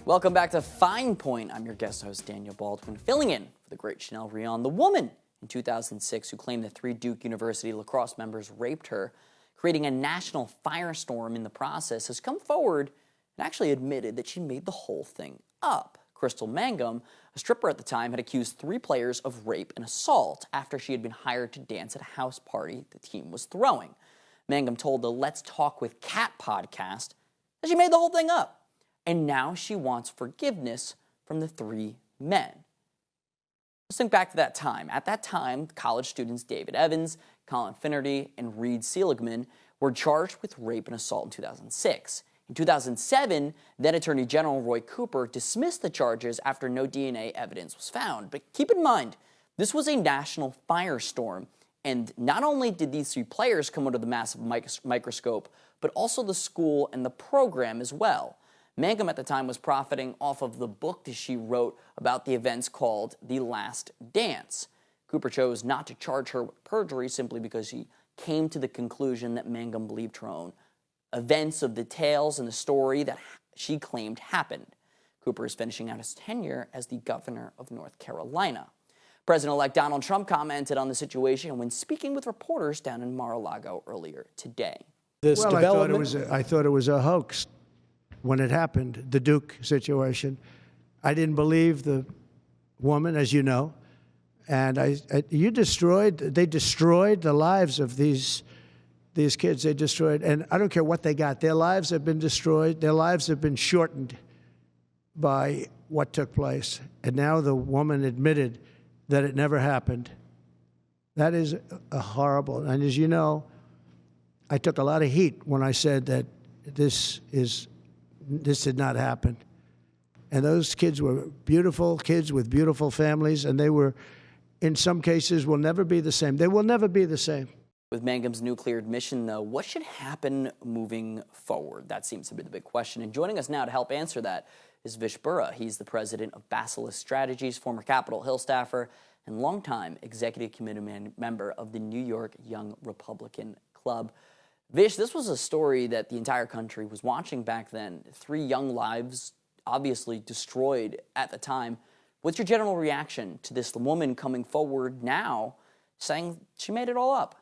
Welcome back to Fine Point. I'm your guest host, Daniel Baldwin, filling in for the great Chanel Rion, the woman in 2006 who claimed that 3 Duke University lacrosse members raped her, creating a national firestorm in the process, has come forward and actually admitted that she made the whole thing up. Crystal Mangum, a stripper at the time, had accused 3 players of rape and assault after she had been hired to dance at a house party the team was throwing. Mangum told the Let's Talk with Kat podcast that she made the whole thing up. And now she wants forgiveness from the 3 men. Let's think back to that time. At that time, college students David Evans, Colin Finnerty, and Reed Seligman were charged with rape and assault in 2006. In 2007, then Attorney General Roy Cooper dismissed the charges after no DNA evidence was found. But keep in mind, this was a national firestorm. And not only did these 3 players come under the massive microscope, but also the school and the program as well. Mangum at the time was profiting off of the book that she wrote about the events called The Last Dance. Cooper chose not to charge her with perjury simply because she came to the conclusion that Mangum believed her own events of the tales and the story that she claimed happened. Cooper is finishing out his tenure as the governor of North Carolina. President-elect Donald Trump commented on the situation when speaking with reporters down in Mar-a-Lago earlier today. I thought it was a hoax. When it happened, the Duke situation, I didn't believe the woman, as you know, and they destroyed the lives of these kids. They destroyed, and I don't care what they got. Their lives have been destroyed. Their lives have been shortened by what took place. And now the woman admitted that it never happened. That is a horrible. And as you know, I took a lot of heat when I said that this did not happen. And those kids were beautiful kids with beautiful families, and they were, in some cases, will never be the same. They will never be the same. With Mangum's nuclear admission, though, what should happen moving forward? That seems to be the big question. And joining us now to help answer that is Vish Burra. He's the president of Basilisk Strategies, former Capitol Hill staffer, and longtime executive committee member of the New York Young Republican Club. Vish, this was a story that the entire country was watching back then. 3 young lives obviously destroyed at the time. What's your general reaction to this woman coming forward now saying she made it all up?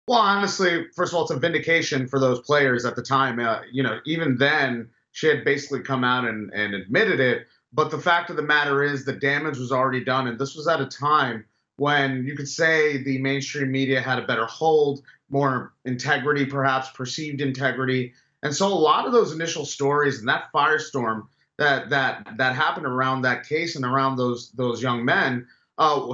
Well, honestly, first of all, it's a vindication for those players at the time. Even then, she had basically come out and admitted it. But the fact of the matter is the damage was already done. And this was at a time when you could say the mainstream media had a better hold, more integrity, perhaps perceived integrity. And so a lot of those initial stories and that firestorm that happened around that case and around those young men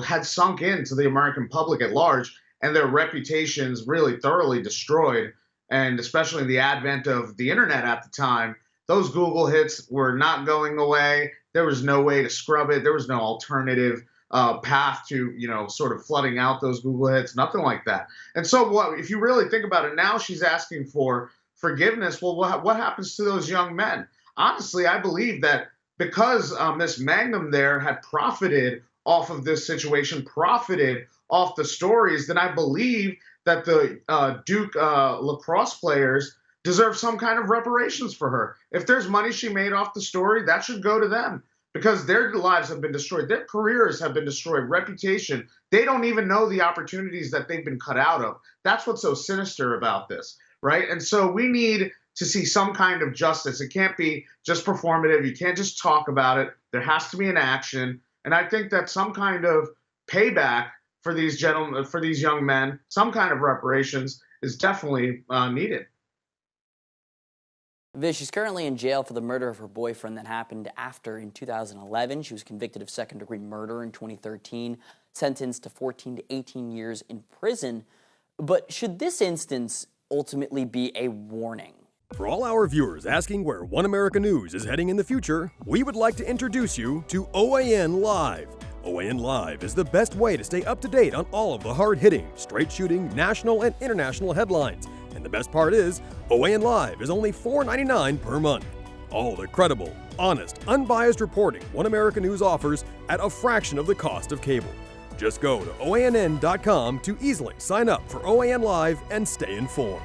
had sunk into the American public at large, and their reputations really thoroughly destroyed. And especially in the advent of the internet at the time, those Google hits were not going away. There was no way to scrub it. There was no alternative path to, sort of flooding out those Google hits, nothing like that. And so if you really think about it, now she's asking for forgiveness. Well, what happens to those young men? Honestly, I believe that because Miss Mangum there had profited off of this situation, profited off the stories, then I believe that the Duke lacrosse players deserve some kind of reparations for her. If there's money she made off the story, that should go to them, because their lives have been destroyed. Their careers have been destroyed, reputation. They don't even know the opportunities that they've been cut out of. That's what's so sinister about this, right? And so we need to see some kind of justice. It can't be just performative. You can't just talk about it. There has to be an action. And I think that some kind of payback for these gentlemen, for these young men, some kind of reparations is definitely needed. Vish, she's currently in jail for the murder of her boyfriend that happened in 2011. She was convicted of second-degree murder in 2013, sentenced to 14 to 18 years in prison. But should this instance ultimately be a warning? For all our viewers asking where One America News is heading in the future, we would like to introduce you to OAN Live. OAN Live is the best way to stay up to date on all of the hard-hitting, straight-shooting, national and international headlines. And the best part is, OAN Live is only $4.99 per month. All the credible, honest, unbiased reporting One America News offers at a fraction of the cost of cable. Just go to OANN.com to easily sign up for OAN Live and stay informed.